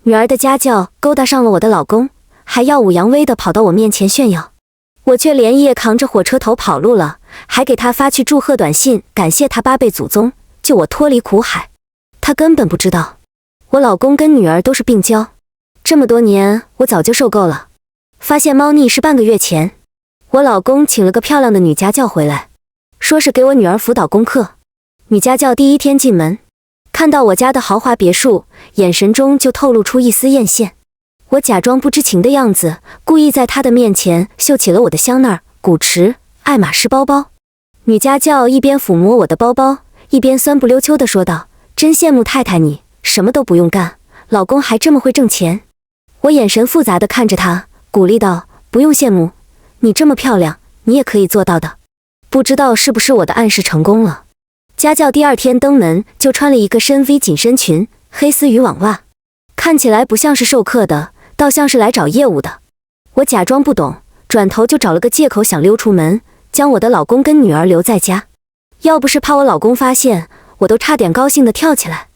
女儿的家教勾搭上了我的老公，还耀武扬威地跑到我面前炫耀，我却连夜扛着火车头跑路了，还给他发去祝贺短信，感谢他8辈祖宗救我脱离苦海。他根本不知道，我老公跟女儿都是病娇，这么多年我早就受够了。发现猫腻是半个月前，我老公请了个漂亮的女家教回来，说是给我女儿辅导功课。女家教第一天进门，看到我家的豪华别墅，眼神中就透露出一丝艳羡。我假装不知情的样子，故意在她的面前秀起了我的香奈儿、古驰、爱马仕包包。女家教一边抚摸我的包包，一边酸不溜秋地说道：“真羡慕太太你，什么都不用干，老公还这么会挣钱。”我眼神复杂地看着她，鼓励道：“不用羡慕，你这么漂亮，你也可以做到的。”不知道是不是我的暗示成功了，家教第2天登门就穿了一个深 V 紧身裙、黑丝渔网袜，看起来不像是授课的，倒像是来找业务的。我假装不懂，转头就找了个借口想溜出门，将我的老公跟女儿留在家。要不是怕我老公发现，我都差点高兴地跳起来。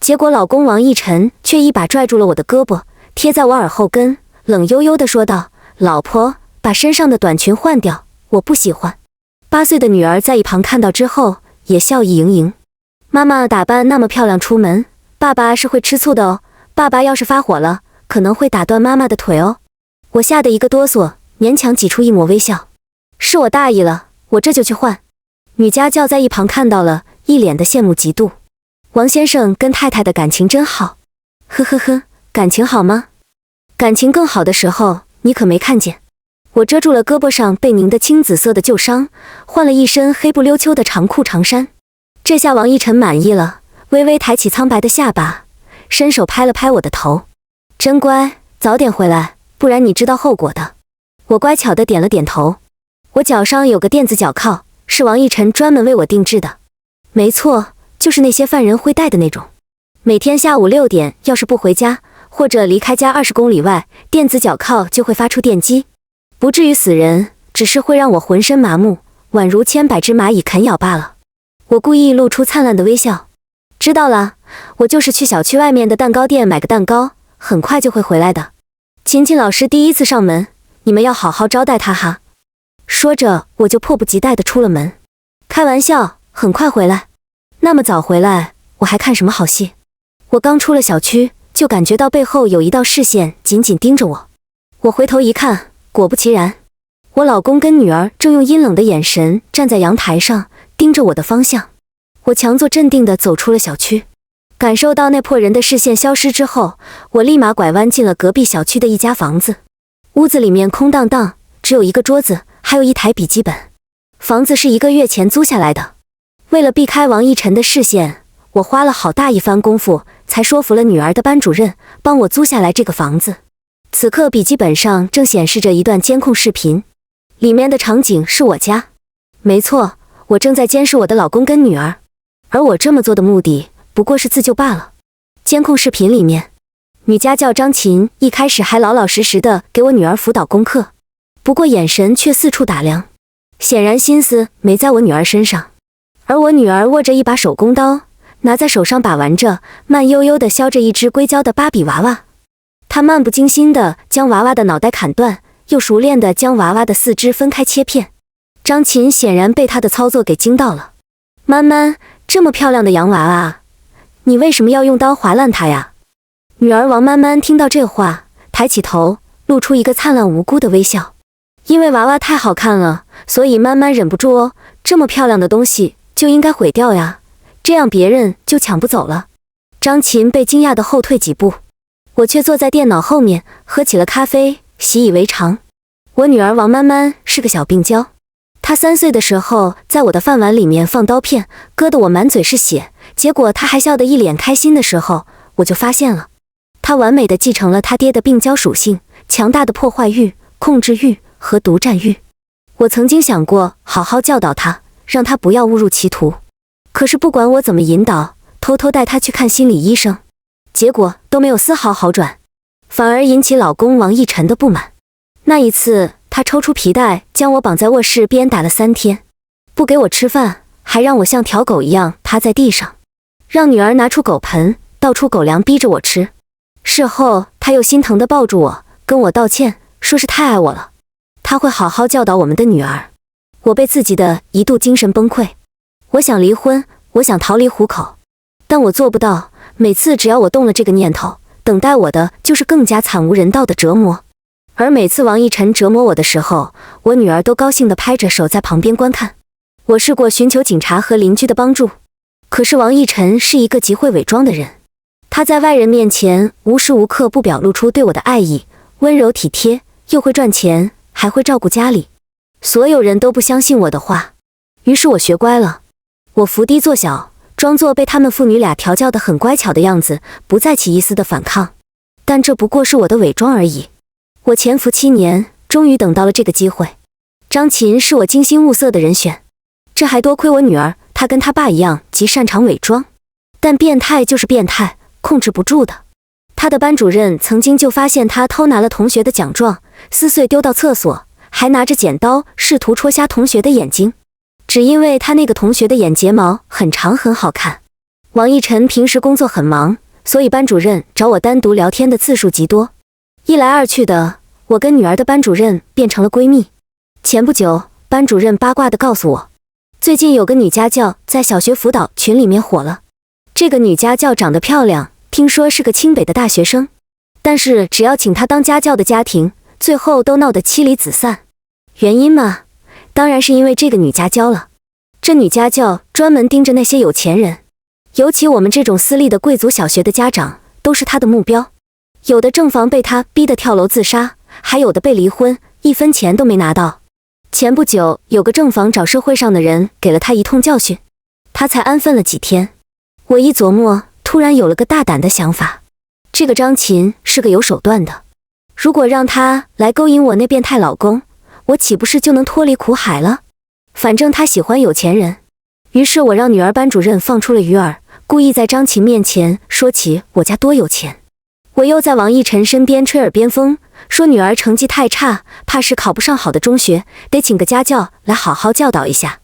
结果老公王逸晨却一把拽住了我的胳膊，贴在我耳后跟，冷悠悠地说道：“老婆，把身上的短裙换掉，我不喜欢。”8岁的女儿在一旁看到之后也笑意盈盈。妈妈打扮那么漂亮出门，爸爸是会吃醋的哦，爸爸要是发火了，可能会打断妈妈的腿哦。我吓得一个哆嗦，勉强挤出一抹微笑。是我大意了，我这就去换。女家教在一旁看到了，一脸的羡慕嫉妒。王先生跟太太的感情真好。呵呵呵，感情好吗？感情更好的时候，你可没看见。我遮住了胳膊上被拧的青紫色的旧伤，换了一身黑不溜秋的长裤长衫。这下王逸晨满意了，微微抬起苍白的下巴，伸手拍了拍我的头：“真乖，早点回来，不然你知道后果的。”我乖巧地点了点头。我脚上有个电子脚铐，是王逸晨专门为我定制的。没错，就是那些犯人会戴的那种。每天下午6点，要是不回家或者离开家20公里外，电子脚铐就会发出电击，不至于死人，只是会让我浑身麻木，宛如千百只蚂蚁啃咬罢了。我故意露出灿烂的微笑：“知道了，我就是去小区外面的蛋糕店买个蛋糕，很快就会回来的。琴琴老师第一次上门，你们要好好招待她哈。”说着我就迫不及待地出了门。开玩笑，很快回来。那么早回来，我还看什么好戏？我刚出了小区，就感觉到背后有一道视线紧紧盯着我。我回头一看，果不其然，我老公跟女儿正用阴冷的眼神站在阳台上，盯着我的方向。我强作镇定地走出了小区，感受到那破人的视线消失之后，我立马拐弯进了隔壁小区的一家房子。屋子里面空荡荡，只有一个桌子，还有一台笔记本。房子是1个月前租下来的。为了避开王逸晨的视线，我花了好大一番功夫，才说服了女儿的班主任帮我租下来这个房子。此刻笔记本上正显示着一段监控视频，里面的场景是我家。没错，我正在监视我的老公跟女儿，而我这么做的目的不过是自救罢了。监控视频里面，女家教张琴一开始还老老实实的给我女儿辅导功课，不过眼神却四处打量，显然心思没在我女儿身上。而我女儿握着一把手工刀，拿在手上把玩着，慢悠悠地削着一只硅胶的芭比娃娃。她漫不经心地将娃娃的脑袋砍断，又熟练地将娃娃的4肢分开切片。张琴显然被她的操作给惊到了。曼曼，这么漂亮的洋娃娃啊，你为什么要用刀划烂它呀？女儿王曼曼听到这话，抬起头，露出一个灿烂无辜的微笑。因为娃娃太好看了，所以曼曼忍不住哦，这么漂亮的东西就应该毁掉呀，这样别人就抢不走了。张琴被惊讶的后退几步，我却坐在电脑后面喝起了咖啡，习以为常。我女儿王曼曼是个小病娇，她3岁的时候在我的饭碗里面放刀片，割得我满嘴是血，结果她还笑得一脸开心的时候，我就发现了，她完美的继承了她爹的病娇属性，强大的破坏欲、控制欲和独占欲。我曾经想过好好教导她，让她不要误入歧途，可是不管我怎么引导，偷偷带她去看心理医生，结果都没有丝毫好转，反而引起老公王逸晨的不满。那一次，他抽出皮带将我绑在卧室鞭打了3天，不给我吃饭，还让我像条狗一样趴在地上，让女儿拿出狗盆倒出狗粮逼着我吃。事后他又心疼地抱住我，跟我道歉，说是太爱我了，他会好好教导我们的女儿。我被刺激的一度精神崩溃，我想离婚，我想逃离虎口，但我做不到。每次只要我动了这个念头，等待我的就是更加惨无人道的折磨。而每次王逸晨折磨我的时候，我女儿都高兴地拍着手在旁边观看。我试过寻求警察和邻居的帮助，可是王逸晨是一个极会伪装的人，他在外人面前无时无刻不表露出对我的爱意，温柔体贴，又会赚钱，还会照顾家里。所有人都不相信我的话，于是我学乖了，我伏低做小，装作被他们父女俩调教得很乖巧的样子，不再起一丝的反抗。但这不过是我的伪装而已。我潜伏7年，终于等到了这个机会。张琴是我精心物色的人选，这还多亏我女儿，她跟她爸一样极擅长伪装。但变态就是变态，控制不住的。她的班主任曾经就发现她偷拿了同学的奖状，撕碎丢到厕所，还拿着剪刀试图戳瞎同学的眼睛，只因为他那个同学的眼睫毛很长很好看。王逸晨平时工作很忙，所以班主任找我单独聊天的次数极多。一来二去的，我跟女儿的班主任变成了闺蜜。前不久，班主任八卦地告诉我，最近有个女家教在小学辅导群里面火了。这个女家教长得漂亮，听说是个清北的大学生，但是只要请她当家教的家庭，最后都闹得妻离子散。原因嘛，当然是因为这个女家教了。这女家教专门盯着那些有钱人，尤其我们这种私立的贵族小学的家长都是她的目标。有的正房被她逼得跳楼自杀，还有的被离婚，1分钱都没拿到。前不久有个正房找社会上的人给了她一通教训，她才安分了几天。我一琢磨，突然有了个大胆的想法，这个张琴是个有手段的，如果让她来勾引我那变态老公，我岂不是就能脱离苦海了？反正她喜欢有钱人。于是我让女儿班主任放出了鱼饵，故意在张琴面前说起我家多有钱。我又在王逸晨身边吹耳边风，说女儿成绩太差，怕是考不上好的中学，得请个家教来好好教导一下。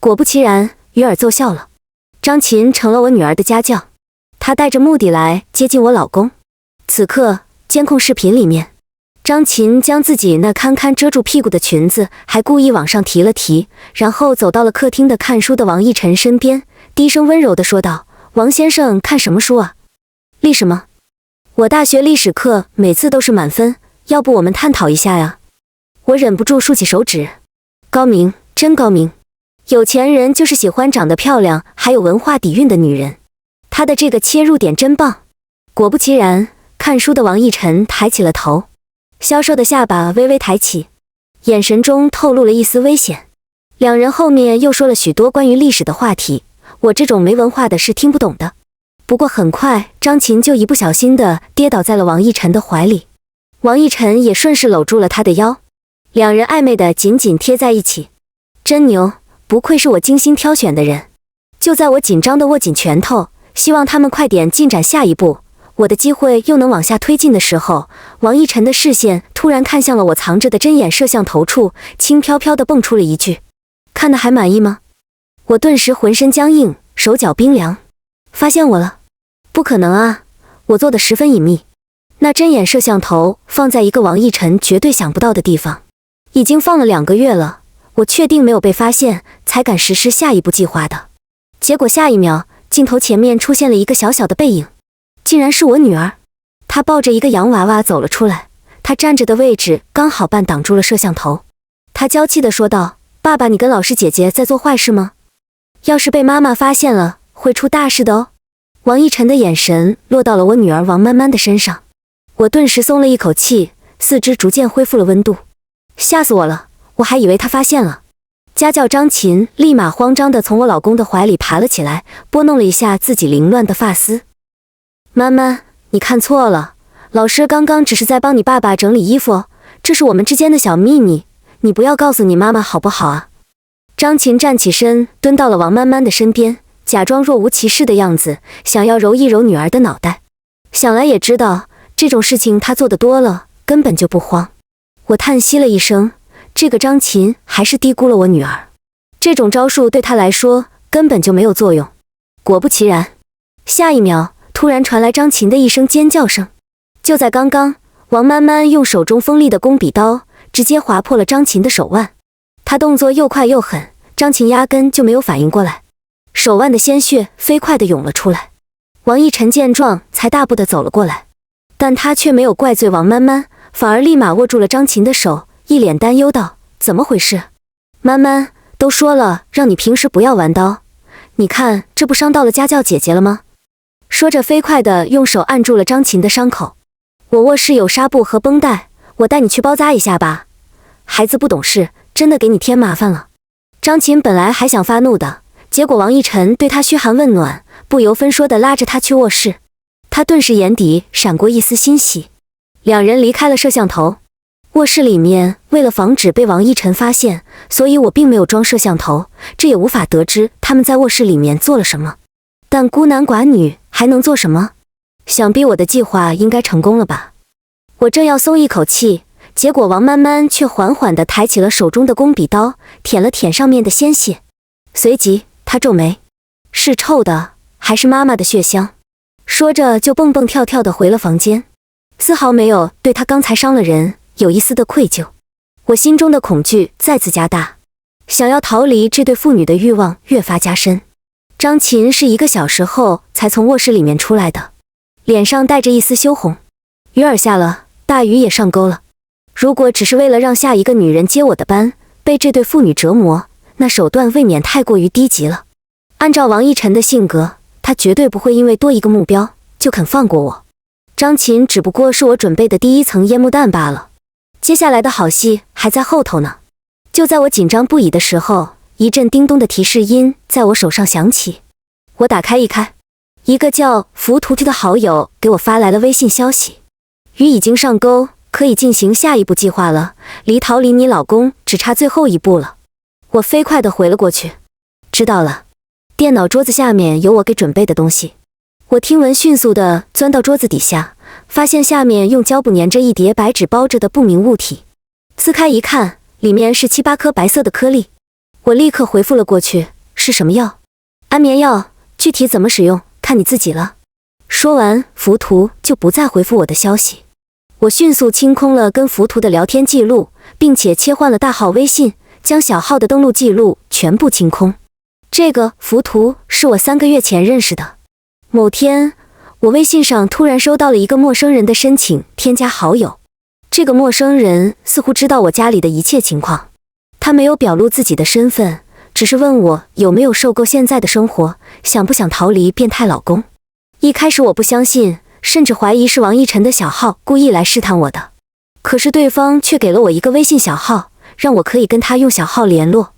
果不其然，鱼饵奏效了，张琴成了我女儿的家教。她带着目的来接近我老公。此刻监控视频里面，张琴将自己那堪堪遮住屁股的裙子还故意往上提了提，然后走到了客厅的看书的王逸晨身边，低声温柔地说道：“王先生看什么书啊？历史吗？我大学历史课每次都是满分，要不我们探讨一下呀？”我忍不住竖起手指，高明，真高明。有钱人就是喜欢长得漂亮还有文化底蕴的女人，他的这个切入点真棒。果不其然，看书的王逸晨抬起了头，消瘦的下巴微微抬起，眼神中透露了一丝危险。两人后面又说了许多关于历史的话题，我这种没文化的是听不懂的。不过很快，张琴就一不小心地跌倒在了王逸晨的怀里，王逸晨也顺势搂住了她的腰，两人暧昧地紧紧贴在一起。真牛，不愧是我精心挑选的人。就在我紧张地握紧拳头，希望他们快点进展下一步，我的机会又能往下推进的时候，王逸晨的视线突然看向了我藏着的针眼摄像头处，轻飘飘地蹦出了一句：“看得还满意吗？”我顿时浑身僵硬，手脚冰凉。发现我了？不可能啊，我做得十分隐秘。那针眼摄像头放在一个王逸晨绝对想不到的地方，已经放了2个月了，我确定没有被发现，才敢实施下一步计划的。结果下一秒，镜头前面出现了一个小小的背影，竟然是我女儿。她抱着一个洋娃娃走了出来，她站着的位置刚好半挡住了摄像头。她娇气地说道：“爸爸，你跟老师姐姐在做坏事吗？要是被妈妈发现了，会出大事的哦。”王逸晨的眼神落到了我女儿王曼曼的身上，我顿时松了一口气，四肢逐渐恢复了温度。吓死我了，我还以为她发现了。家教张琴立马慌张地从我老公的怀里爬了起来，拨弄了一下自己凌乱的发丝。曼曼，你看错了，老师刚刚只是在帮你爸爸整理衣服哦，这是我们之间的小秘密，你不要告诉你妈妈好不好啊？张琴站起身，蹲到了王曼曼的身边，假装若无其事的样子，想要揉一揉女儿的脑袋。想来也知道，这种事情她做得多了，根本就不慌。我叹息了一声，这个张琴还是低估了我女儿，这种招数对她来说根本就没有作用。果不其然，下一秒突然传来张琴的一声尖叫声，就在刚刚，王曼曼用手中锋利的工笔刀直接划破了张琴的手腕。她动作又快又狠，张琴压根就没有反应过来，手腕的鲜血飞快地涌了出来。王逸晨见状才大步地走了过来，但他却没有怪罪王曼曼，反而立马握住了张琴的手，一脸担忧道：怎么回事？曼曼，都说了让你平时不要玩刀，你看这不伤到了家教姐姐了吗？说着飞快地用手按住了张琴的伤口。我卧室有纱布和绷带，我带你去包扎一下吧。孩子不懂事，真的给你添麻烦了。张琴本来还想发怒的，结果王逸晨对他嘘寒问暖，不由分说地拉着他去卧室。他顿时眼底闪过一丝欣喜。两人离开了摄像头。卧室里面为了防止被王逸晨发现，所以我并没有装摄像头，这也无法得知他们在卧室里面做了什么。但孤男寡女还能做什么？想必我的计划应该成功了吧。我正要松一口气，结果王曼曼却缓缓地抬起了手中的工笔刀，舔了舔上面的鲜血。随即她皱眉，是臭的还是妈妈的血香？说着就蹦蹦跳跳地回了房间，丝毫没有对她刚才伤了人有一丝的愧疚。我心中的恐惧再次加大，想要逃离这对父女的欲望越发加深。张琴是1个小时后才从卧室里面出来的，脸上带着一丝羞红。雨儿下了，大鱼也上钩了。如果只是为了让下一个女人接我的班，被这对父女折磨，那手段未免太过于低级了。按照王逸晨的性格，他绝对不会因为多一个目标就肯放过我。张琴只不过是我准备的第一层烟幕弹罢了，接下来的好戏还在后头呢。就在我紧张不已的时候，一阵叮咚的提示音在我手上响起。我打开一看，一个叫浮图图的好友给我发来了微信消息：鱼已经上钩，可以进行下一步计划了，离逃离你老公只差最后一步了。我飞快地回了过去，知道了。电脑桌子下面有我给准备的东西。我听闻迅速地钻到桌子底下，发现下面用胶布粘着一叠白纸包着的不明物体。撕开一看，里面是7、8颗白色的颗粒。我立刻回复了过去：是什么药？安眠药，具体怎么使用看你自己了。说完，浮图就不再回复我的消息。我迅速清空了跟浮图的聊天记录，并且切换了大号微信，将小号的登录记录全部清空。这个浮图是我3个月前认识的。某天，我微信上突然收到了一个陌生人的申请添加好友。这个陌生人似乎知道我家里的一切情况，他没有表露自己的身份，只是问我有没有受够现在的生活，想不想逃离变态老公。一开始我不相信，甚至怀疑是王逸晨的小号故意来试探我的。可是对方却给了我一个微信小号，让我可以跟他用小号联络。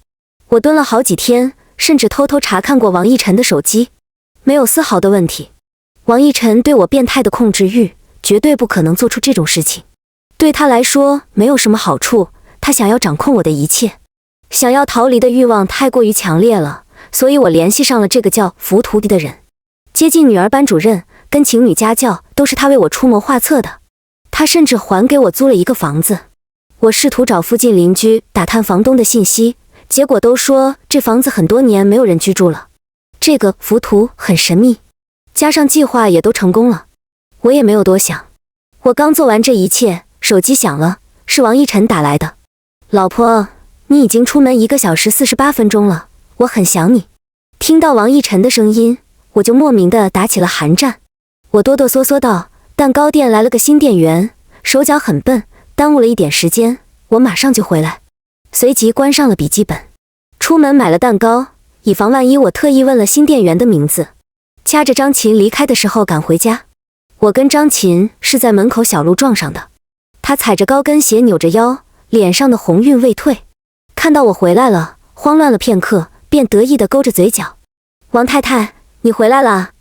我蹲了好几天，甚至偷偷查看过王逸晨的手机，没有丝毫的问题。王逸晨对我变态的控制欲，绝对不可能做出这种事情。对他来说没有什么好处，他想要掌控我的一切，想要逃离的欲望太过于强烈了，所以我联系上了这个叫浮图的人。接近女儿班主任跟请女家教都是他为我出谋划策的，他甚至还给我租了一个房子。我试图找附近邻居打探房东的信息，结果都说这房子很多年没有人居住了。这个浮图很神秘，加上计划也都成功了，我也没有多想。我刚做完这一切，手机响了，是王逸晨打来的。老婆，你已经出门1个小时48分钟了，我很想你。听到王逸晨的声音，我就莫名的打起了寒战。我哆哆嗦嗦道：蛋糕店来了个新店员，手脚很笨，耽误了一点时间，我马上就回来。随即关上了笔记本，出门买了蛋糕，以防万一，我特意问了新店员的名字。掐着张琴离开的时候赶回家。我跟张琴是在门口小路撞上的，她踩着高跟鞋扭着腰，脸上的红晕未退。看到我回来了，慌乱了片刻，便得意地勾着嘴角：王太太，你回来了，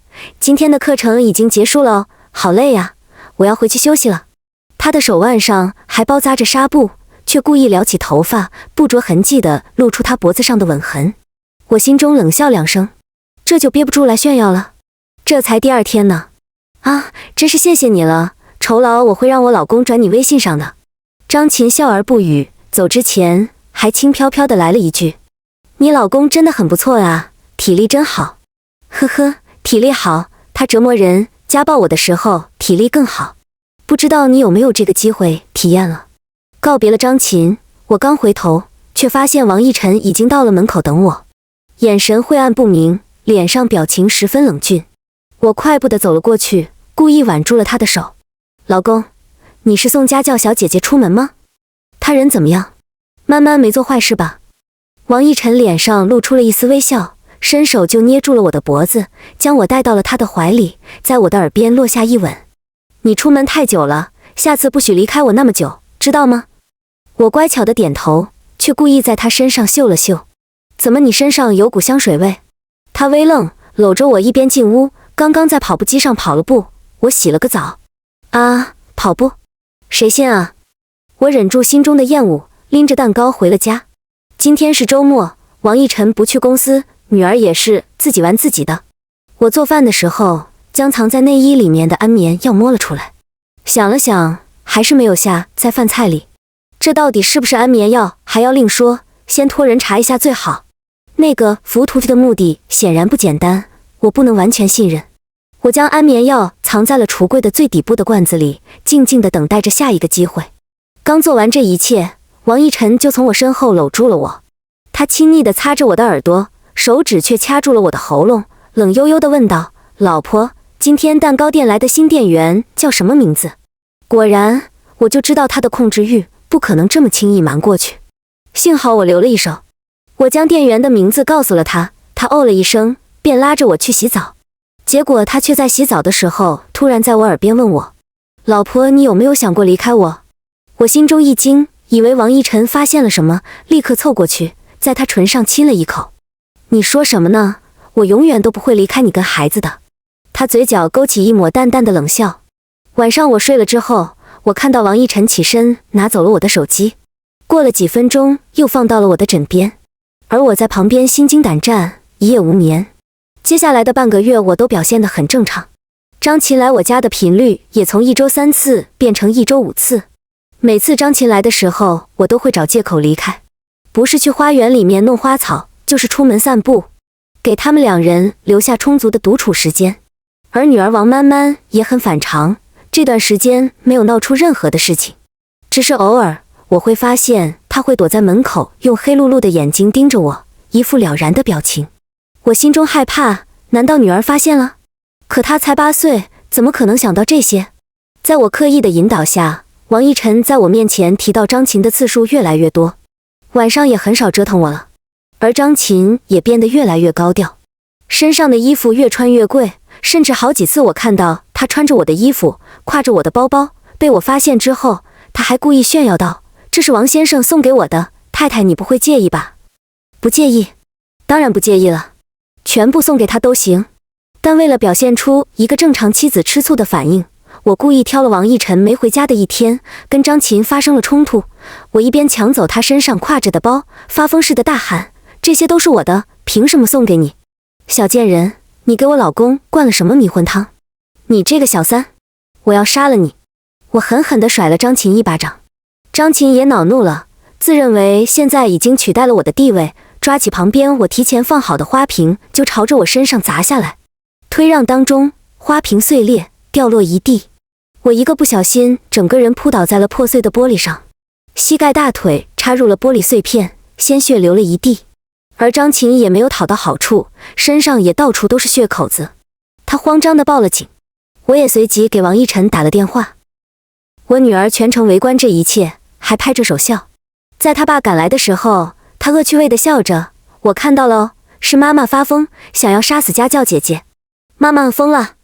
今天的课程已经结束了哦，好累呀，我要回去休息了。她的手腕上还包扎着纱布，却故意撩起头发，不着痕迹地露出她脖子上的吻痕。我心中冷笑2声，这就憋不住来炫耀了？这才第2天呢。啊，真是谢谢你了，酬劳我会让我老公转你微信上的。张琴笑而不语，走之前还轻飘飘地来了一句：你老公真的很不错啊，体力真好。呵呵，体力好，他折磨人家暴我的时候体力更好。不知道你有没有这个机会体验了。告别了张琴，我刚回头，却发现王逸晨已经到了门口等我，眼神晦暗不明，脸上表情十分冷峻。我快步地走了过去，故意挽住了他的手。老公，你是送家教小姐姐出门吗？她人怎么样？慢慢没做坏事吧？王逸晨脸上露出了一丝微笑，伸手就捏住了我的脖子，将我带到了他的怀里，在我的耳边落下一吻。你出门太久了，下次不许离开我那么久，知道吗？我乖巧的点头，却故意在他身上嗅了嗅。怎么你身上有股香水味？他微愣，搂着我一边进屋，刚刚在跑步机上跑了步，我洗了个澡。啊，跑步？谁信啊？我忍住心中的厌恶，拎着蛋糕回了家。今天是周末，王逸晨不去公司，女儿也是自己玩自己的。我做饭的时候，将藏在内衣里面的安眠药摸了出来，想了想，还是没有下在饭菜里。这到底是不是安眠药，还要另说，先托人查一下最好。那个浮屠的目的显然不简单，我不能完全信任。我将安眠药藏在了橱柜的最底部的罐子里，静静地等待着下一个机会。刚做完这一切，王逸晨就从我身后搂住了我，他亲昵地擦着我的耳朵，手指却掐住了我的喉咙，冷悠悠地问道：老婆，今天蛋糕店来的新店员叫什么名字？果然，我就知道他的控制欲不可能这么轻易瞒过去。幸好我留了一手，我将店员的名字告诉了他，他哦了一声，便拉着我去洗澡。结果他却在洗澡的时候，突然在我耳边问我：老婆，你有没有想过离开我？我心中一惊，以为王逸晨发现了什么，立刻凑过去，在他唇上亲了一口。你说什么呢？我永远都不会离开你跟孩子的。他嘴角勾起一抹淡淡的冷笑。晚上我睡了之后，我看到王逸晨起身拿走了我的手机，过了几分钟又放到了我的枕边，而我在旁边心惊胆战，一夜无眠。接下来的半个月我都表现得很正常，张琴来我家的频率也从1周3次变成1周5次。每次张琴来的时候，我都会找借口离开，不是去花园里面弄花草，就是出门散步，给他们两人留下充足的独处时间。而女儿王曼曼也很反常，这段时间没有闹出任何的事情，只是偶尔我会发现她会躲在门口，用黑漉漉的眼睛盯着我，一副了然的表情。我心中害怕，难道女儿发现了？可她才8岁，怎么可能想到这些？在我刻意的引导下，王逸晨在我面前提到张琴的次数越来越多，晚上也很少折腾我了。而张琴也变得越来越高调，身上的衣服越穿越贵，甚至好几次我看到她穿着我的衣服，挎着我的包包，被我发现之后，她还故意炫耀道：这是王先生送给我的，太太你不会介意吧？不介意，当然不介意了，全部送给他都行。但为了表现出一个正常妻子吃醋的反应，我故意挑了王逸晨没回家的一天，跟张琴发生了冲突。我一边抢走他身上挎着的包，发疯似的大喊：这些都是我的，凭什么送给你？小贱人，你给我老公灌了什么迷魂汤？你这个小三，我要杀了你！我狠狠地甩了张琴一巴掌。张琴也恼怒了，自认为现在已经取代了我的地位，抓起旁边我提前放好的花瓶，就朝着我身上砸下来。推让当中，花瓶碎裂，掉落一地。我一个不小心，整个人扑倒在了破碎的玻璃上，膝盖大腿插入了玻璃碎片，鲜血流了一地。而张琴也没有讨到好处，身上也到处都是血口子。她慌张地报了警，我也随即给王逸晨打了电话。我女儿全程围观这一切，还拍着手笑。在她爸赶来的时候，她恶趣味地笑着：我看到了哦，是妈妈发疯，想要杀死家教姐姐。妈妈疯了！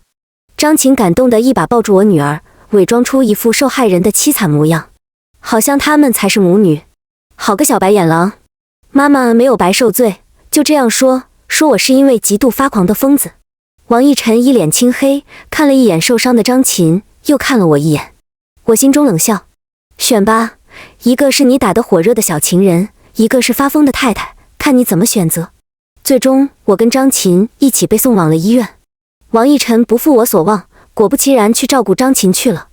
张琴感动地一把抱住我女儿，伪装出一副受害人的凄惨模样，好像他们才是母女。好个小白眼狼！妈妈没有白受罪，就这样说我是因为极度发狂的疯子。王逸晨一脸青黑，看了一眼受伤的张琴，又看了我一眼。我心中冷笑，选吧，一个是你打得火热的小情人，一个是发疯的太太，看你怎么选择。最终我跟张琴一起被送往了医院。王逸晨不负我所望，果不其然去照顾张琴去了。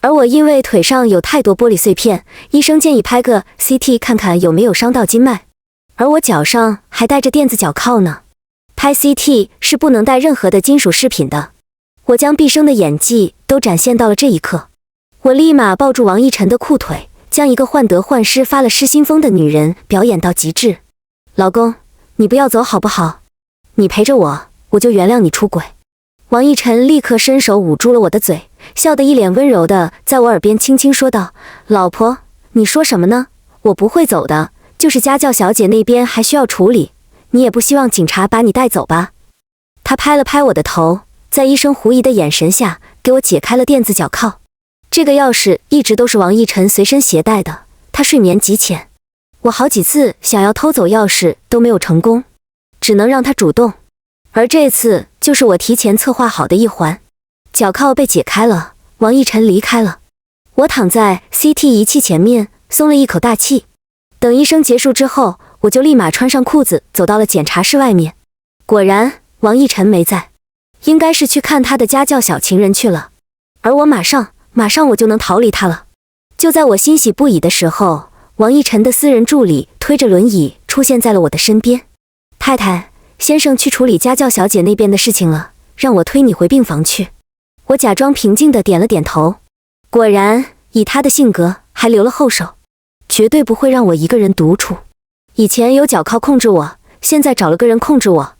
而我因为腿上有太多玻璃碎片，医生建议拍个 CT 看看有没有伤到筋脉，而我脚上还带着垫子脚铐呢。拍 CT 是不能带任何的金属饰品的。我将毕生的演技都展现到了这一刻。我立马抱住王逸晨的裤腿，将一个患得患失、发了失心疯的女人表演到极致。老公，你不要走好不好？你陪着我，我就原谅你出轨。王逸晨立刻伸手捂住了我的嘴，笑得一脸温柔的在我耳边轻轻说道：老婆，你说什么呢？我不会走的，就是家教小姐那边还需要处理，你也不希望警察把你带走吧？他拍了拍我的头，在医生狐疑的眼神下给我解开了电子脚铐。这个钥匙一直都是王逸晨随身携带的，他睡眠极浅，我好几次想要偷走钥匙都没有成功，只能让他主动。而这次就是我提前策划好的一环。脚铐被解开了，王逸晨离开了。我躺在 CT 仪器前面，松了一口大气。等医生结束之后，我就立马穿上裤子走到了检查室外面。果然，王逸晨没在，应该是去看他的家教小情人去了。而我马上我就能逃离他了。就在我欣喜不已的时候，王逸晨的私人助理推着轮椅出现在了我的身边。太太，先生去处理家教小姐那边的事情了，让我推你回病房去。我假装平静地点了点头。果然，以他的性格还留了后手，绝对不会让我一个人独处。以前有脚铐控制我，现在找了个人控制我。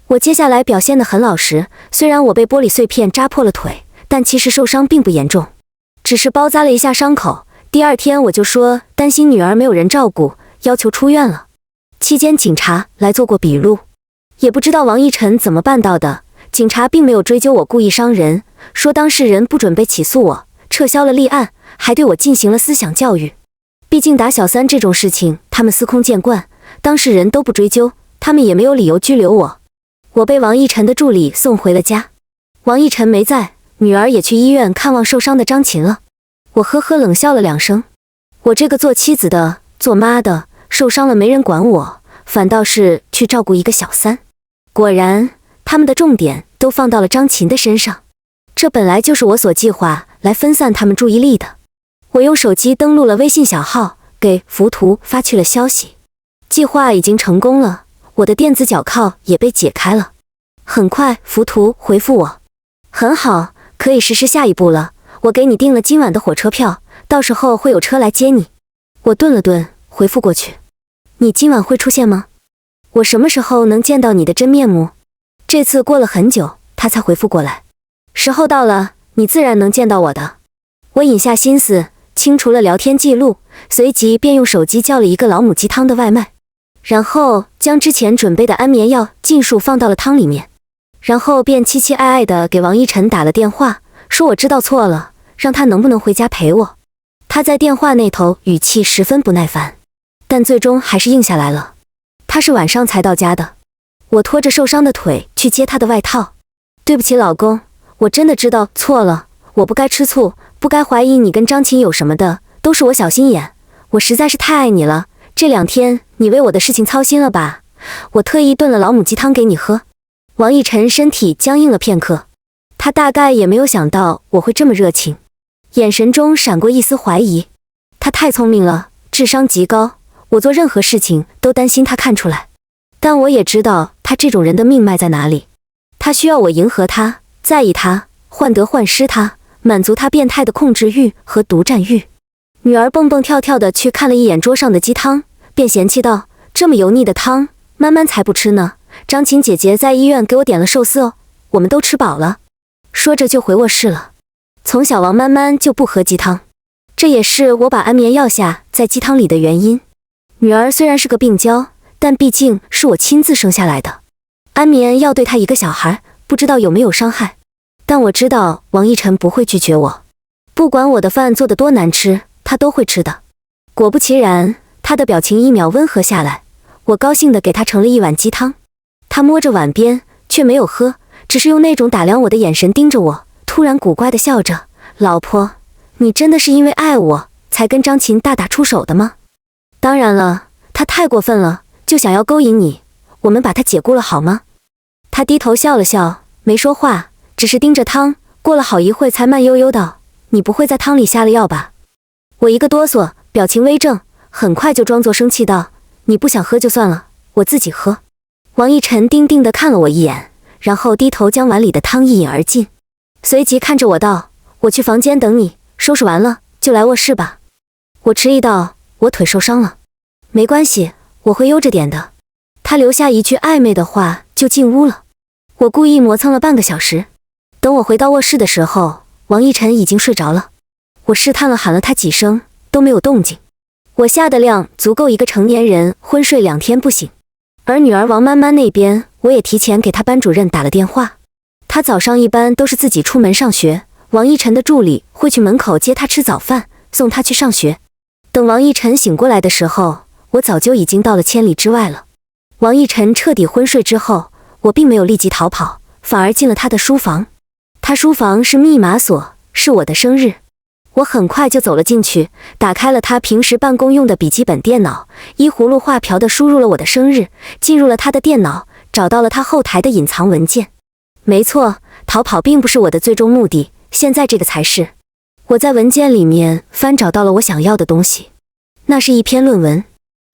我接下来表现得很老实，虽然我被玻璃碎片扎破了腿，但其实受伤并不严重，只是包扎了一下伤口。第二天我就说担心女儿没有人照顾，要求出院了。期间警察来做过笔录，也不知道王逸晨怎么办到的，警察并没有追究我故意伤人，说当事人不准备起诉我，撤销了立案，还对我进行了思想教育。毕竟打小三这种事情他们司空见惯，当事人都不追究，他们也没有理由拘留我。我被王逸晨的助理送回了家。王逸晨没在，女儿也去医院看望受伤的张琴了。我呵呵冷笑了2声，我这个做妻子的、做妈的，受伤了没人管我，反倒是去照顾一个小三。果然，他们的重点都放到了张琴的身上，这本来就是我所计划来分散他们注意力的。我用手机登录了微信小号，给浮屠发去了消息。计划已经成功了，我的电子脚铐也被解开了。很快，浮屠回复我：很好，可以实施下一步了。我给你订了今晚的火车票，到时候会有车来接你。我顿了顿，回复过去：你今晚会出现吗？我什么时候能见到你的真面目？这次过了很久，他才回复过来：时候到了，你自然能见到我的。我隐下心思，清除了聊天记录，随即便用手机叫了一个老母鸡汤的外卖，然后将之前准备的安眠药尽数放到了汤里面，然后便凄凄爱爱地给王逸晨打了电话，说我知道错了，让他能不能回家陪我。他在电话那头语气十分不耐烦，但最终还是应下来了。他是晚上才到家的。我拖着受伤的腿去接他的外套。对不起老公，我真的知道错了，我不该吃醋，不该怀疑你跟张琴有什么的，都是我小心眼，我实在是太爱你了。这2天你为我的事情操心了吧？我特意炖了老母鸡汤给你喝。王逸晨身体僵硬了片刻，他大概也没有想到我会这么热情，眼神中闪过一丝怀疑。他太聪明了，智商极高，我做任何事情都担心他看出来。但我也知道他这种人的命脉在哪里，他需要我迎合他，在意他，患得患失他，满足他变态的控制欲和独占欲。女儿蹦蹦跳跳地去看了一眼桌上的鸡汤，便嫌弃道：这么油腻的汤，慢慢才不吃呢。张琴姐姐在医院给我点了寿司哦，我们都吃饱了。说着就回卧室了。从小王慢慢就不喝鸡汤，这也是我把安眠药下在鸡汤里的原因。女儿虽然是个病娇，但毕竟是我亲自生下来的，安眠药对她一个小孩不知道有没有伤害。但我知道王逸晨不会拒绝我，不管我的饭做得多难吃，他都会吃的。果不其然，他的表情1秒温和下来，我高兴地给他盛了一碗鸡汤。他摸着碗边却没有喝，只是用那种打量我的眼神盯着我，突然古怪地笑着：老婆，你真的是因为爱我才跟张琴大打出手的吗？当然了，他太过分了，就想要勾引你，我们把他解雇了好吗？他低头笑了笑，没说话，只是盯着汤，过了好一会才慢悠悠道：你不会在汤里下了药吧？我一个哆嗦，表情微正，很快就装作生气道：你不想喝就算了，我自己喝。王逸晨定定地看了我一眼，然后低头将碗里的汤一饮而尽，随即看着我道：我去房间等你，收拾完了就来卧室吧。我迟疑道，我腿受伤了。没关系，我会悠着点的。他留下一句暧昧的话就进屋了。我故意磨蹭了半个小时，等我回到卧室的时候，王逸晨已经睡着了。我试探了喊了他几声，都没有动静。我下的量足够一个成年人昏睡2天不醒。而女儿王曼曼那边，我也提前给她班主任打了电话。她早上一般都是自己出门上学，王逸晨的助理会去门口接她吃早饭，送她去上学。等王逸晨醒过来的时候，我早就已经到了千里之外了。王逸晨彻底昏睡之后，我并没有立即逃跑，反而进了他的书房。他书房是密码锁，是我的生日。我很快就走了进去，打开了他平时办公用的笔记本电脑，依葫芦画瓢地输入了我的生日，进入了他的电脑，找到了他后台的隐藏文件。没错，逃跑并不是我的最终目的，现在这个才是。我在文件里面翻找到了我想要的东西，那是一篇论文，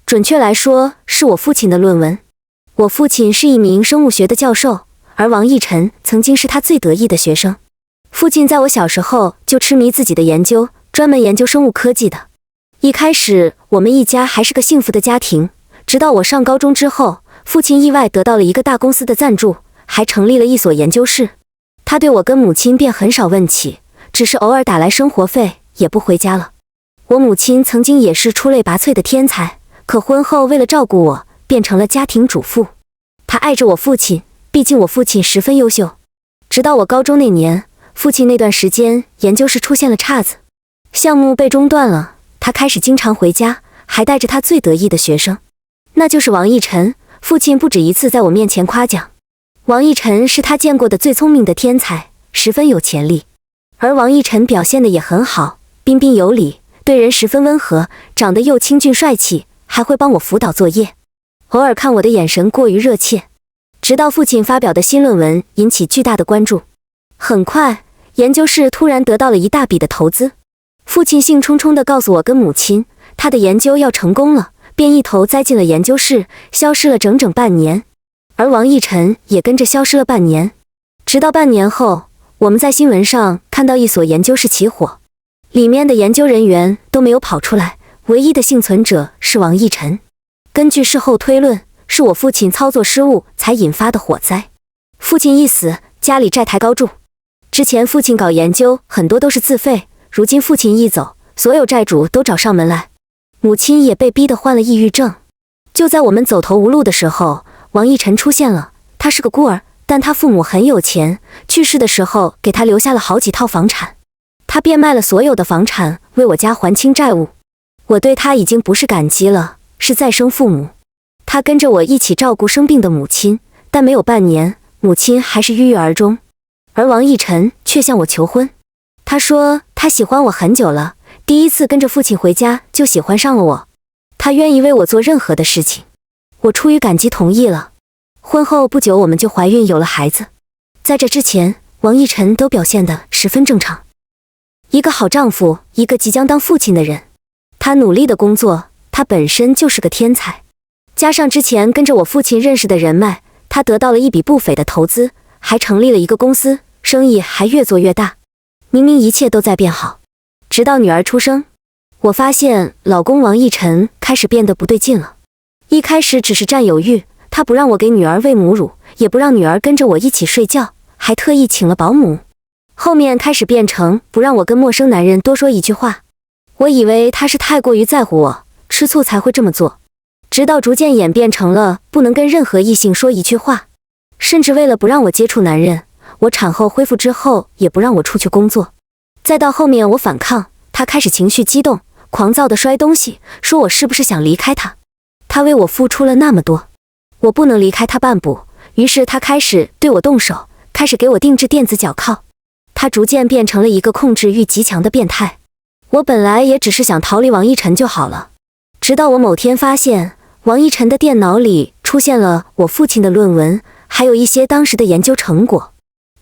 准确来说是我父亲的论文。我父亲是一名生物学的教授，而王逸晨曾经是他最得意的学生。父亲在我小时候就痴迷自己的研究，专门研究生物科技的。一开始我们一家还是个幸福的家庭，直到我上高中之后，父亲意外得到了一个大公司的赞助，还成立了一所研究室。他对我跟母亲便很少问起，只是偶尔打来生活费，也不回家了。我母亲曾经也是出类拔萃的天才，可婚后为了照顾我，变成了家庭主妇。她爱着我父亲，毕竟我父亲十分优秀。直到我高中那年，父亲那段时间研究室出现了岔子，项目被中断了，他开始经常回家，还带着他最得意的学生，那就是王逸晨。父亲不止一次在我面前夸奖，王逸晨是他见过的最聪明的天才，十分有潜力。而王逸晨表现得也很好，彬彬有礼，对人十分温和，长得又清俊帅气，还会帮我辅导作业，偶尔看我的眼神过于热切。直到父亲发表的新论文引起巨大的关注，很快研究室突然得到了一大笔的投资。父亲兴冲冲地告诉我跟母亲，他的研究要成功了，便一头栽进了研究室，消失了整整半年。而王逸晨也跟着消失了半年。直到半年后，我们在新闻上看到一所研究室起火，里面的研究人员都没有跑出来，唯一的幸存者是王逸晨。根据事后推论，是我父亲操作失误才引发的火灾。父亲一死，家里债台高筑。之前父亲搞研究很多都是自费，如今父亲一走，所有债主都找上门来，母亲也被逼得患了抑郁症。就在我们走投无路的时候，王逸晨出现了。他是个孤儿，但他父母很有钱，去世的时候给他留下了好几套房产，他变卖了所有的房产为我家还清债务。我对他已经不是感激了，是再生父母。他跟着我一起照顾生病的母亲，但没有半年，母亲还是郁郁而终。而王逸晨却向我求婚，他说他喜欢我很久了，第一次跟着父亲回家就喜欢上了我，他愿意为我做任何的事情。我出于感激同意了。婚后不久我们就怀孕有了孩子。在这之前，王逸晨都表现得十分正常，一个好丈夫，一个即将当父亲的人。他努力的工作，他本身就是个天才，加上之前跟着我父亲认识的人脉，他得到了一笔不菲的投资，还成立了一个公司，生意还越做越大。明明一切都在变好，直到女儿出生，我发现老公王逸晨开始变得不对劲了。一开始只是占有欲，他不让我给女儿喂母乳，也不让女儿跟着我一起睡觉，还特意请了保姆。后面开始变成不让我跟陌生男人多说一句话。我以为他是太过于在乎我，吃醋才会这么做，直到逐渐演变成了不能跟任何异性说一句话，甚至为了不让我接触男人，我产后恢复之后也不让我出去工作。再到后面我反抗，他开始情绪激动，狂躁地摔东西，说我是不是想离开他。他为我付出了那么多，我不能离开他半步，于是他开始对我动手，开始给我定制电子脚铐。他逐渐变成了一个控制欲极强的变态。我本来也只是想逃离王逸晨就好了，直到我某天发现王逸晨的电脑里出现了我父亲的论文，还有一些当时的研究成果。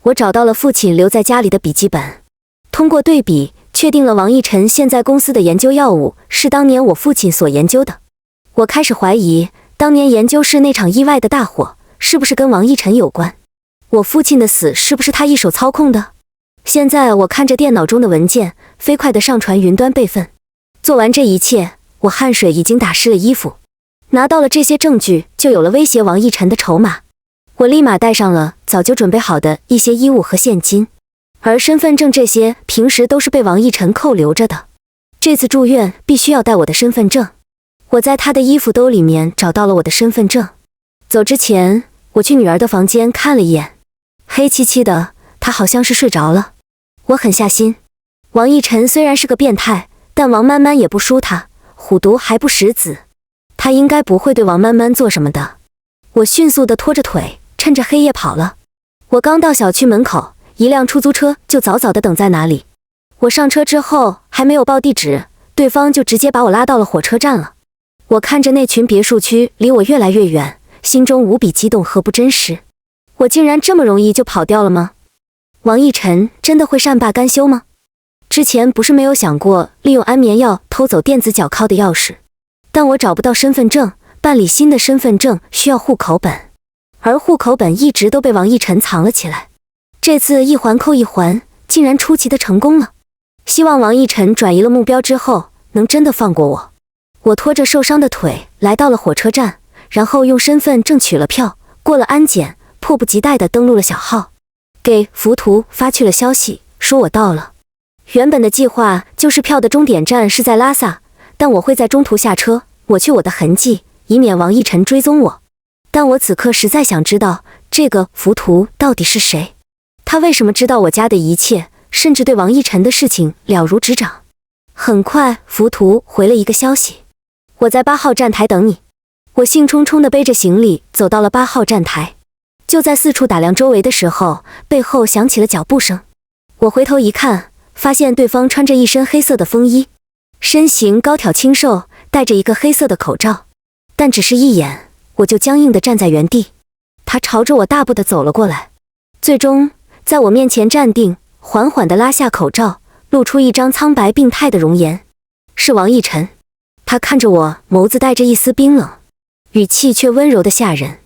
我找到了父亲留在家里的笔记本，通过对比确定了王逸晨现在公司的研究药物是当年我父亲所研究的。我开始怀疑当年研究室那场意外的大火是不是跟王逸晨有关，我父亲的死是不是他一手操控的。现在我看着电脑中的文件，飞快地上传云端备份。做完这一切，我汗水已经打湿了衣服。拿到了这些证据，就有了威胁王逸晨的筹码。我立马带上了早就准备好的一些衣物和现金，而身份证这些平时都是被王逸晨扣留着的。这次住院必须要带我的身份证。我在他的衣服兜里面找到了我的身份证。走之前，我去女儿的房间看了一眼，黑漆漆的，她好像是睡着了。我狠下心，王逸晨虽然是个变态，但王曼曼也不输他，虎毒还不食子，他应该不会对王曼曼做什么的。我迅速地拖着腿，趁着黑夜跑了。我刚到小区门口，一辆出租车就早早地等在那里。我上车之后还没有报地址，对方就直接把我拉到了火车站了。我看着那群别墅区离我越来越远，心中无比激动和不真实。我竟然这么容易就跑掉了吗？王逸晨真的会善罢甘休吗？之前不是没有想过利用安眠药偷走电子脚铐的钥匙，但我找不到身份证，办理新的身份证需要户口本，而户口本一直都被王逸晨藏了起来。这次一环扣一环，竟然出奇的成功了。希望王逸晨转移了目标之后，能真的放过我。我拖着受伤的腿来到了火车站，然后用身份证取了票，过了安检，迫不及待地登录了小号，给浮屠发去了消息，说我到了。原本的计划就是票的终点站是在拉萨，但我会在中途下车，抹去我的痕迹，以免王逸晨追踪我。但我此刻实在想知道，这个浮屠到底是谁？他为什么知道我家的一切，甚至对王逸晨的事情了如指掌？很快，浮屠回了一个消息：我在8号站台等你。我兴冲冲地背着行李走到了8号站台，就在四处打量周围的时候，背后响起了脚步声。我回头一看，发现对方穿着一身黑色的风衣，身形高挑清瘦，戴着一个黑色的口罩，但只是一眼，我就僵硬地站在原地。他朝着我大步地走了过来，最终在我面前站定，缓缓地拉下口罩，露出一张苍白病态的容颜。是王逸晨。他看着我，眸子带着一丝冰冷，语气却温柔的吓人。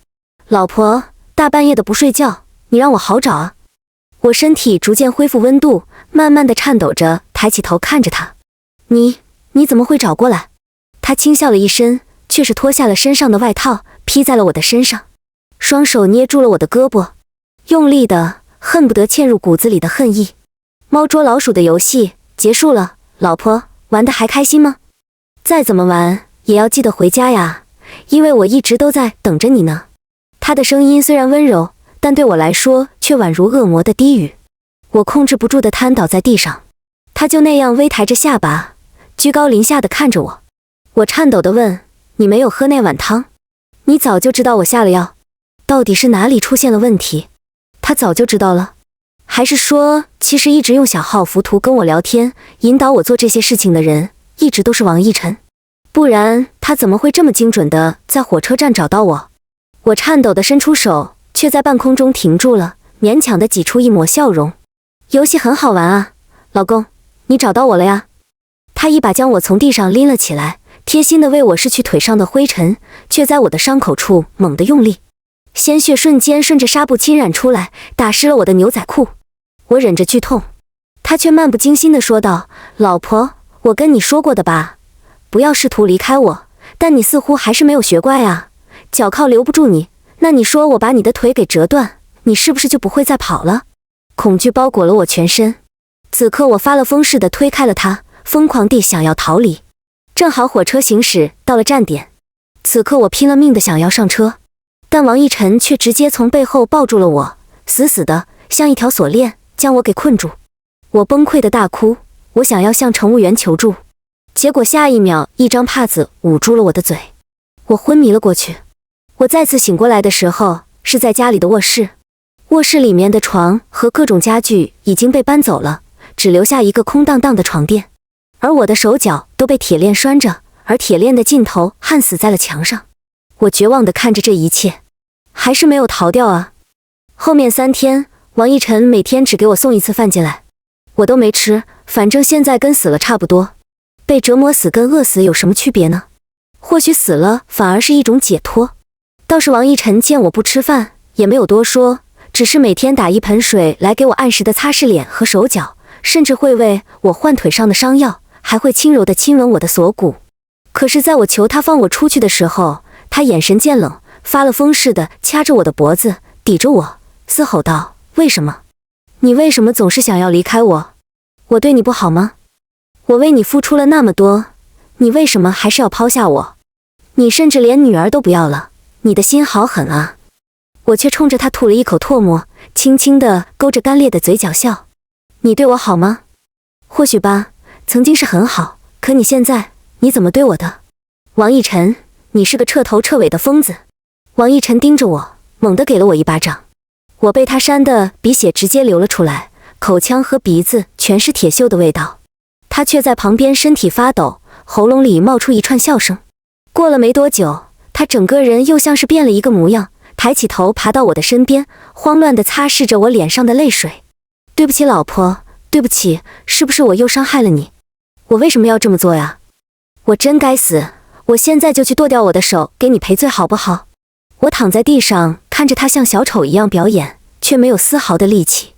老婆，大半夜的不睡觉，你让我好找啊。我身体逐渐恢复温度，慢慢的颤抖着抬起头看着他。你怎么会找过来？他轻笑了一声，却是脱下了身上的外套，披在了我的身上，双手捏住了我的胳膊，用力的恨不得嵌入骨子里的恨意。猫捉老鼠的游戏结束了，老婆，玩得还开心吗？再怎么玩也要记得回家呀，因为我一直都在等着你呢。他的声音虽然温柔，但对我来说却宛如恶魔的低语。我控制不住地瘫倒在地上，他就那样微抬着下巴，居高临下地看着我。我颤抖地问：你没有喝那碗汤？你早就知道我下了药？到底是哪里出现了问题？他早就知道了？还是说，其实一直用小号浮屠跟我聊天，引导我做这些事情的人，一直都是王逸晨？不然他怎么会这么精准地在火车站找到我？我颤抖地伸出手，却在半空中停住了，勉强地挤出一抹笑容。游戏很好玩啊，老公，你找到我了呀。他一把将我从地上拎了起来，贴心地为我拭去腿上的灰尘，却在我的伤口处猛地用力，鲜血瞬间顺着纱布侵染出来，打湿了我的牛仔裤。我忍着剧痛，他却漫不经心地说道：老婆，我跟你说过的吧，不要试图离开我，但你似乎还是没有学乖啊，脚铐留不住你，那你说我把你的腿给折断，你是不是就不会再跑了？恐惧包裹了我全身，此刻我发了疯似的推开了他，疯狂地想要逃离。正好火车行驶到了站点，此刻我拼了命地想要上车，但王逸晨却直接从背后抱住了我，死死的像一条锁链将我给困住。我崩溃的大哭，我想要向乘务员求助，结果下一秒一张帕子捂住了我的嘴，我昏迷了过去。我再次醒过来的时候是在家里的卧室，卧室里面的床和各种家具已经被搬走了，只留下一个空荡荡的床垫，而我的手脚都被铁链拴着，而铁链的尽头焊死在了墙上。我绝望地看着这一切，还是没有逃掉啊。后面3天，王逸晨每天只给我送一次饭进来，我都没吃，反正现在跟死了差不多。被折磨死跟饿死有什么区别呢？或许死了反而是一种解脱。倒是王逸晨见我不吃饭，也没有多说，只是每天打一盆水来给我按时的擦拭脸和手脚，甚至会为我换腿上的伤药，还会轻柔地亲吻我的锁骨。可是在我求他放我出去的时候，他眼神渐冷，发了疯似的掐着我的脖子，抵着我，嘶吼道：为什么？你为什么总是想要离开我？我对你不好吗？我为你付出了那么多，你为什么还是要抛下我？你甚至连女儿都不要了，你的心好狠啊！我却冲着他吐了一口唾沫，轻轻地勾着干裂的嘴角笑。你对我好吗？或许吧，曾经是很好，可你现在，你怎么对我的？王逸晨，你是个彻头彻尾的疯子！王逸晨盯着我，猛地给了我一巴掌。我被他扇得鼻血直接流了出来，口腔和鼻子全是铁锈的味道。他却在旁边身体发抖，喉咙里冒出一串笑声。过了没多久，他整个人又像是变了一个模样，抬起头爬到我的身边，慌乱地擦拭着我脸上的泪水。对不起老婆，对不起，是不是我又伤害了你？我为什么要这么做呀？我真该死，我现在就去剁掉我的手给你赔罪好不好？我躺在地上看着他像小丑一样表演，却没有丝毫的力气。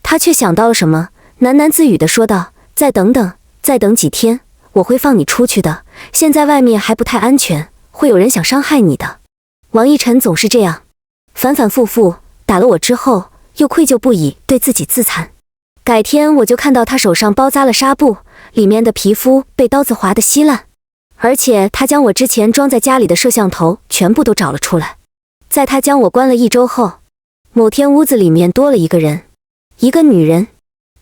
他却想到了什么，喃喃自语地说道：再等等，再等几天，我会放你出去的。现在外面还不太安全，会有人想伤害你的。王逸晨总是这样，反反复复打了我之后，又愧疚不已，对自己自残。改天我就看到他手上包扎了纱布，里面的皮肤被刀子划得稀烂，而且他将我之前装在家里的摄像头全部都找了出来。在他将我关了1周后，某天屋子里面多了一个人，一个女人，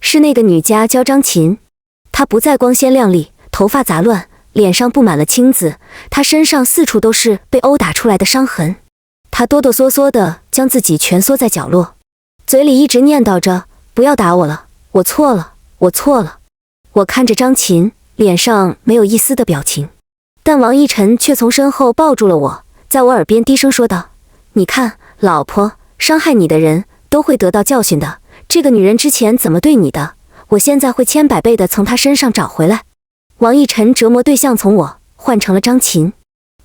是那个女家教张琴。她不再光鲜亮丽，头发杂乱，脸上布满了青紫，她身上四处都是被殴打出来的伤痕。她哆哆嗦嗦地将自己蜷缩在角落，嘴里一直念叨着：不要打我了，我错了，我错了。我看着张琴，脸上没有一丝的表情，但王逸晨却从身后抱住了我，在我耳边低声说道：你看，老婆，伤害你的人都会得到教训的，这个女人之前怎么对你的，我现在会千百倍的从她身上找回来。王逸晨折磨对象从我换成了张琴，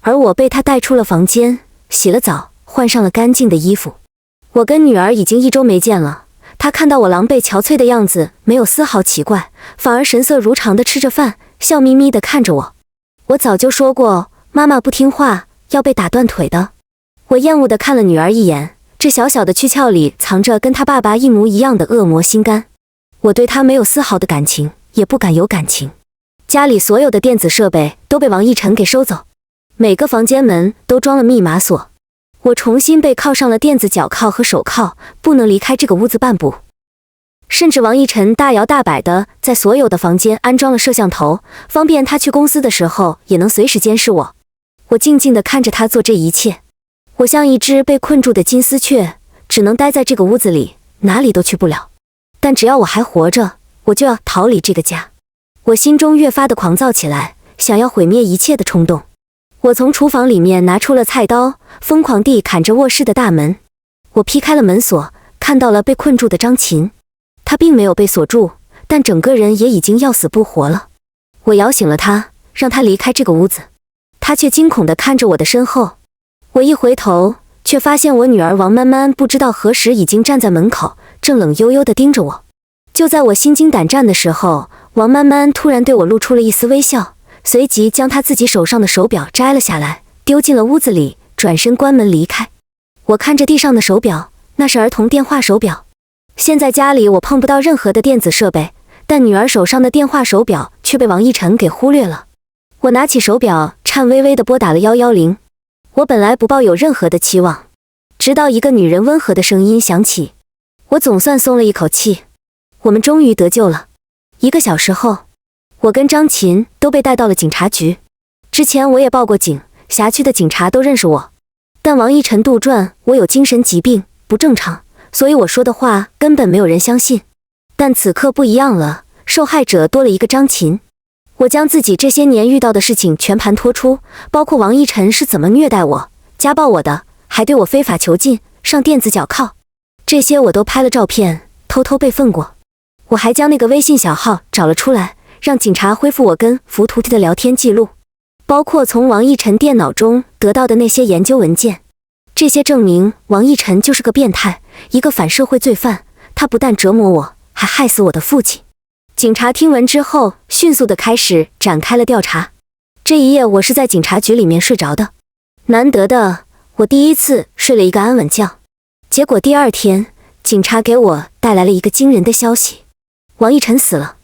而我被他带出了房间，洗了澡，换上了干净的衣服。我跟女儿已经1周没见了，她看到我狼狈憔悴的样子，没有丝毫奇怪，反而神色如常的吃着饭，笑眯眯的看着我。我早就说过，妈妈不听话要被打断腿的。我厌恶的看了女儿一眼，这小小的躯壳里藏着跟她爸爸一模一样的恶魔心肝。我对她没有丝毫的感情，也不敢有感情。家里所有的电子设备都被王逸晨给收走，每个房间门都装了密码锁。我重新被铐上了电子脚铐和手铐，不能离开这个屋子半步。甚至王逸晨大摇大摆地在所有的房间安装了摄像头，方便他去公司的时候也能随时监视我。我静静地看着他做这一切，我像一只被困住的金丝雀，只能待在这个屋子里，哪里都去不了。但只要我还活着，我就要逃离这个家。我心中越发的狂躁起来，想要毁灭一切的冲动。我从厨房里面拿出了菜刀，疯狂地砍着卧室的大门。我劈开了门锁，看到了被困住的张琴。她并没有被锁住，但整个人也已经要死不活了。我摇醒了她，让她离开这个屋子。她却惊恐地看着我的身后。我一回头，却发现我女儿王曼曼不知道何时已经站在门口，正冷悠悠地盯着我。就在我心惊胆战的时候，王曼曼突然对我露出了一丝微笑，随即将她自己手上的手表摘了下来，丢进了屋子里，转身关门离开。我看着地上的手表，那是儿童电话手表。现在家里我碰不到任何的电子设备，但女儿手上的电话手表却被王逸晨给忽略了。我拿起手表，颤巍巍地拨打了110。我本来不抱有任何的期望，直到一个女人温和的声音响起，我总算松了一口气。我们终于得救了。1个小时后，我跟张琴都被带到了警察局。之前我也报过警，辖区的警察都认识我，但王逸晨杜撰我有精神疾病，不正常，所以我说的话根本没有人相信。但此刻不一样了，受害者多了一个张琴。我将自己这些年遇到的事情全盘托出，包括王逸晨是怎么虐待我、家暴我的，还对我非法囚禁、上电子脚铐，这些我都拍了照片，偷偷备份过。我还将那个微信小号找了出来，让警察恢复我跟浮屠体的聊天记录，包括从王逸晨电脑中得到的那些研究文件。这些证明王逸晨就是个变态，一个反社会罪犯。他不但折磨我，还害死我的父亲。警察听闻之后，迅速地开始展开了调查。这一夜我是在警察局里面睡着的，难得的，我第一次睡了一个安稳觉。结果第二天，警察给我带来了一个惊人的消息：王逸晨死了，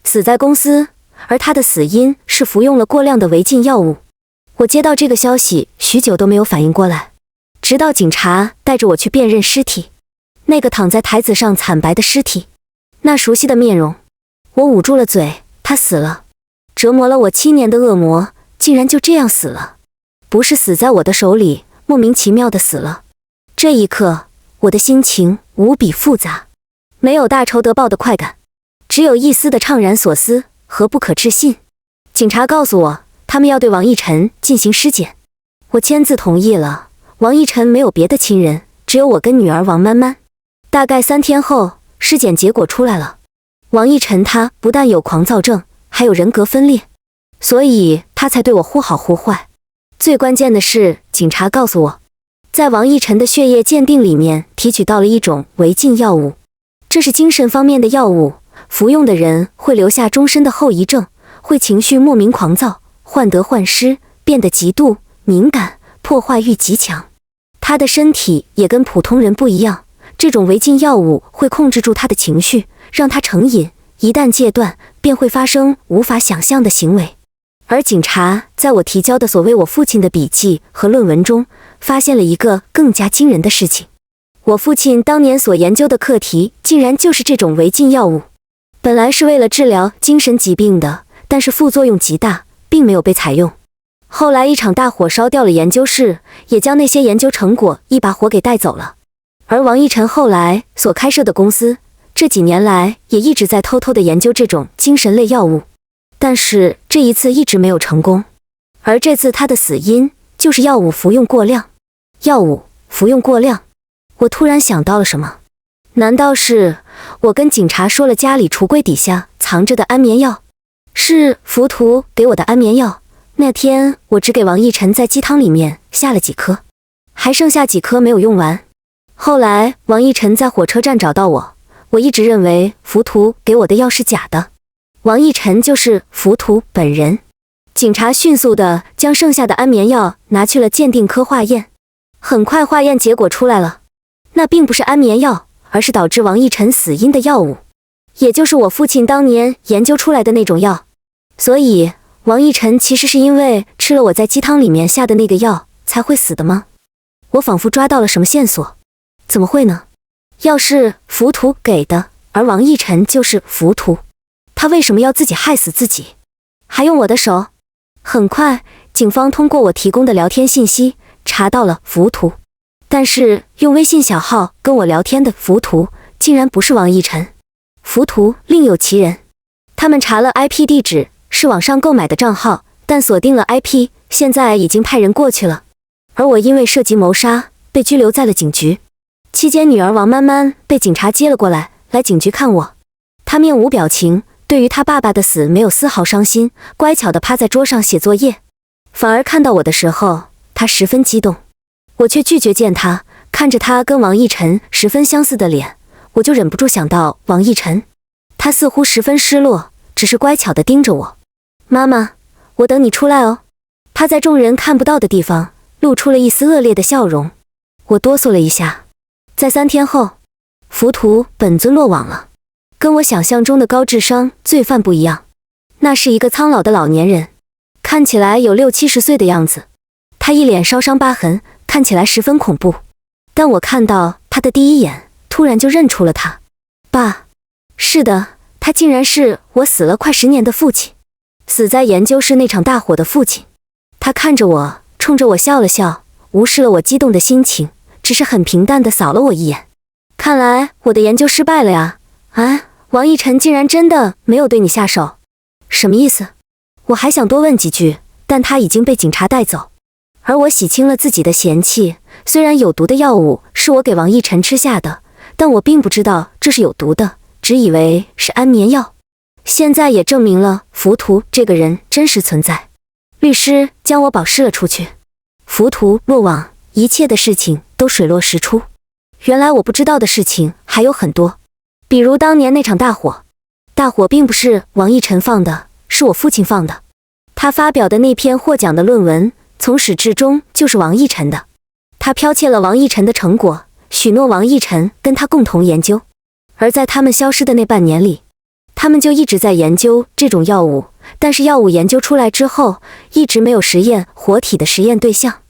死在公司，而他的死因是服用了过量的违禁药物。我接到这个消息，许久都没有反应过来，直到警察带着我去辨认尸体。那个躺在台子上惨白的尸体，那熟悉的面容，我捂住了嘴。他死了，折磨了我7年的恶魔竟然就这样死了，不是死在我的手里，莫名其妙的死了。这一刻，我的心情无比复杂，没有大仇得报的快感，只有一丝的怅然所思和不可置信。警察告诉我，他们要对王逸晨进行尸检，我签字同意了。王逸晨没有别的亲人，只有我跟女儿王曼曼。大概3天后，尸检结果出来了。王逸晨他不但有狂躁症，还有人格分裂，所以他才对我忽好忽坏。最关键的是，警察告诉我，在王逸晨的血液鉴定里面提取到了一种违禁药物，这是精神方面的药物，服用的人会留下终身的后遗症，会情绪莫名狂躁，患得患失，变得极度敏感，破坏欲极强。他的身体也跟普通人不一样，这种违禁药物会控制住他的情绪，让他成瘾，一旦戒断，便会发生无法想象的行为。而警察在我提交的所谓我父亲的笔记和论文中，发现了一个更加惊人的事情：我父亲当年所研究的课题，竟然就是这种违禁药物。本来是为了治疗精神疾病的，但是副作用极大，并没有被采用。后来一场大火烧掉了研究室，也将那些研究成果一把火给带走了。而王逸晨后来所开设的公司，这几年来也一直在偷偷地研究这种精神类药物，但是这一次一直没有成功。而这次他的死因就是药物服用过量。药物服用过量，我突然想到了什么？难道是我跟警察说了家里橱柜底下藏着的安眠药？是浮屠给我的安眠药。那天我只给王逸晨在鸡汤里面下了几颗，还剩下几颗没有用完。后来王逸晨在火车站找到我，我一直认为浮屠给我的药是假的，王逸晨就是浮屠本人。警察迅速地将剩下的安眠药拿去了鉴定科化验，很快化验结果出来了，那并不是安眠药，而是导致王逸晨死因的药物，也就是我父亲当年研究出来的那种药。所以王逸晨其实是因为吃了我在鸡汤里面下的那个药才会死的吗？我仿佛抓到了什么线索。怎么会呢？药是浮屠给的，而王逸晨就是浮屠，他为什么要自己害死自己，还用我的手？很快，警方通过我提供的聊天信息查到了浮屠，但是用微信小号跟我聊天的浮屠竟然不是王逸晨，浮屠另有其人。他们查了 IP 地址，是网上购买的账号，但锁定了 IP， 现在已经派人过去了。而我因为涉及谋杀，被拘留在了警局。期间，女儿王曼曼被警察接了过来，来警局看我。她面无表情，对于她爸爸的死没有丝毫伤心，乖巧地趴在桌上写作业。反而看到我的时候，她十分激动，我却拒绝见她。看着她跟王逸晨十分相似的脸，我就忍不住想到王逸晨。他似乎十分失落，只是乖巧地盯着我。妈妈，我等你出来哦。他在众人看不到的地方露出了一丝恶劣的笑容。我哆嗦了一下。在3天后，浮屠本尊落网了，跟我想象中的高智商罪犯不一样。那是一个苍老的老年人，看起来有60、70岁的样子。他一脸烧伤疤痕，看起来十分恐怖。但我看到他的第一眼，突然就认出了他。爸，是的，他竟然是我死了快10年的父亲，死在研究室那场大火的父亲。他看着我，冲着我笑了笑，无视了我激动的心情，只是很平淡地扫了我一眼。看来我的研究失败了呀。啊，王逸晨竟然真的没有对你下手，什么意思？我还想多问几句，但他已经被警察带走。而我洗清了自己的嫌弃，虽然有毒的药物是我给王逸晨吃下的，但我并不知道这是有毒的，只以为是安眠药。现在也证明了浮屠这个人真实存在。律师将我保释了出去。浮屠落网一切的事情都水落石出。原来我不知道的事情还有很多，比如当年那场大火。大火并不是王逸晨放的，是我父亲放的。他发表的那篇获奖的论文，从始至终就是王逸晨的。他剽窃了王逸晨的成果，许诺王逸晨跟他共同研究。而在他们消失的那半年里，他们就一直在研究这种药物，但是药物研究出来之后，一直没有实验活体的实验对象。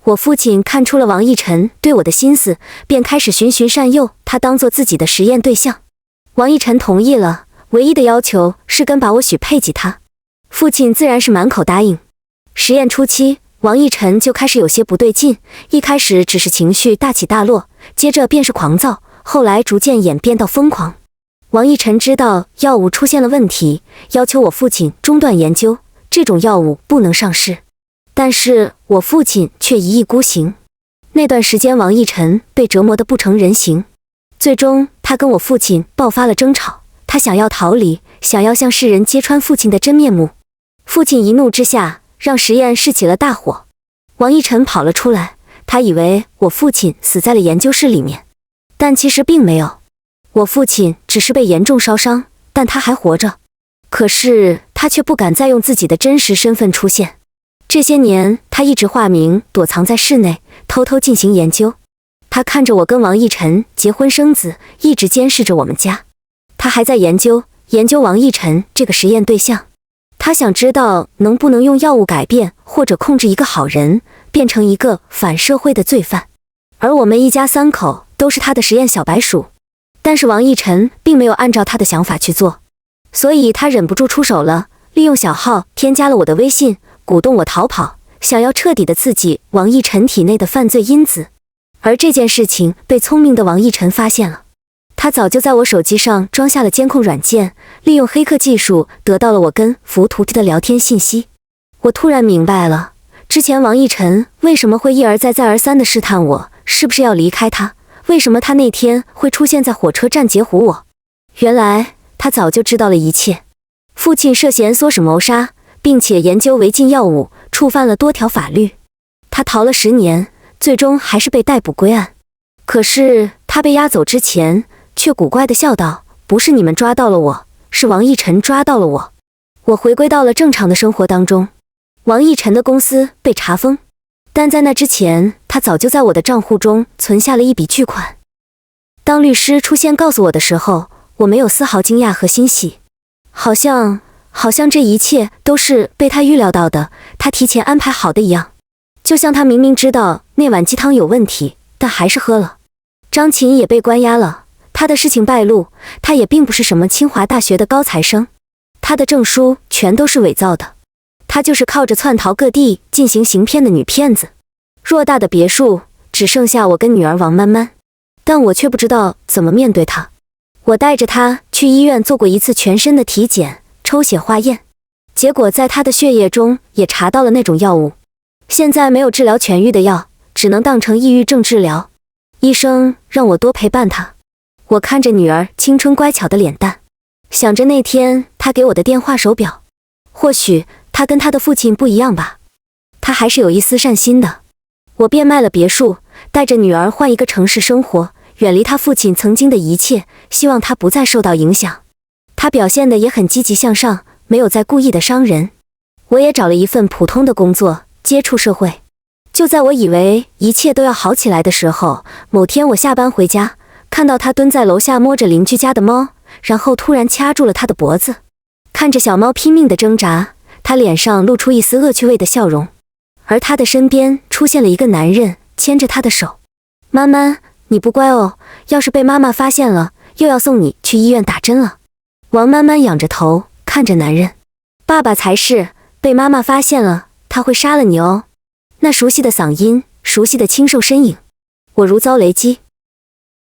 我父亲看出了王逸晨对我的心思，便开始循循善诱，他当做自己的实验对象。王逸晨同意了，唯一的要求是跟把我许配给他。父亲自然是满口答应。实验初期，王逸晨就开始有些不对劲，一开始只是情绪大起大落，接着便是狂躁，后来逐渐演变到疯狂。王逸晨知道药物出现了问题，要求我父亲中断研究，这种药物不能上市。但是我父亲却一意孤行。那段时间王逸晨被折磨得不成人形，最终他跟我父亲爆发了争吵，他想要逃离，想要向世人揭穿父亲的真面目。父亲一怒之下，让实验室起了大火。王逸晨跑了出来，他以为我父亲死在了研究室里面，但其实并没有。我父亲只是被严重烧伤，但他还活着。可是他却不敢再用自己的真实身份出现。这些年，他一直化名躲藏在室内，偷偷进行研究。他看着我跟王逸晨结婚生子，一直监视着我们家。他还在研究王逸晨这个实验对象。他想知道能不能用药物改变或者控制一个好人，变成一个反社会的罪犯。而我们一家三口都是他的实验小白鼠。但是王逸晨并没有按照他的想法去做，所以他忍不住出手了，利用小号添加了我的微信，鼓动我逃跑，想要彻底的刺激王逸晨体内的犯罪因子。而这件事情被聪明的王逸晨发现了，他早就在我手机上装下了监控软件，利用黑客技术得到了我跟浮屠的聊天信息。我突然明白了，之前王逸晨为什么会一而再再而三地试探我是不是要离开他，为什么他那天会出现在火车站截胡我。原来他早就知道了一切。父亲涉嫌唆使谋杀，并且研究违禁药物，触犯了多条法律。他逃了10年，最终还是被逮捕归案。可是他被押走之前，却古怪地笑道：“不是你们抓到了我，是王逸晨抓到了我。”我回归到了正常的生活当中。王逸晨的公司被查封，但在那之前，他早就在我的账户中存下了一笔巨款。当律师出现告诉我的时候，我没有丝毫惊讶和欣喜，好像这一切都是被他预料到的，他提前安排好的一样。就像他明明知道那碗鸡汤有问题，但还是喝了。张琴也被关押了，他的事情败露，他也并不是什么清华大学的高材生，他的证书全都是伪造的，他就是靠着窜逃各地进行行骗的女骗子。偌大的别墅只剩下我跟女儿王曼曼，但我却不知道怎么面对她。我带着她去医院做过一次全身的体检、抽血化验，结果在她的血液中也查到了那种药物。现在没有治疗痊愈的药，只能当成抑郁症治疗。医生让我多陪伴她。我看着女儿青春乖巧的脸蛋，想着那天她给我的电话手表，或许她跟她的父亲不一样吧，她还是有一丝善心的。我变卖了别墅，带着女儿换一个城市生活，远离她父亲曾经的一切，希望她不再受到影响。她表现得也很积极向上，没有再故意的伤人。我也找了一份普通的工作，接触社会。就在我以为一切都要好起来的时候，某天我下班回家，看到她蹲在楼下摸着邻居家的猫，然后突然掐住了她的脖子。看着小猫拼命的挣扎，她脸上露出一丝恶趣味的笑容。而他的身边出现了一个男人，牵着他的手。曼曼，你不乖哦，要是被妈妈发现了，又要送你去医院打针了。王曼曼仰着头看着男人，爸爸才是，被妈妈发现了，他会杀了你哦。那熟悉的嗓音，熟悉的清瘦身影，我如遭雷击。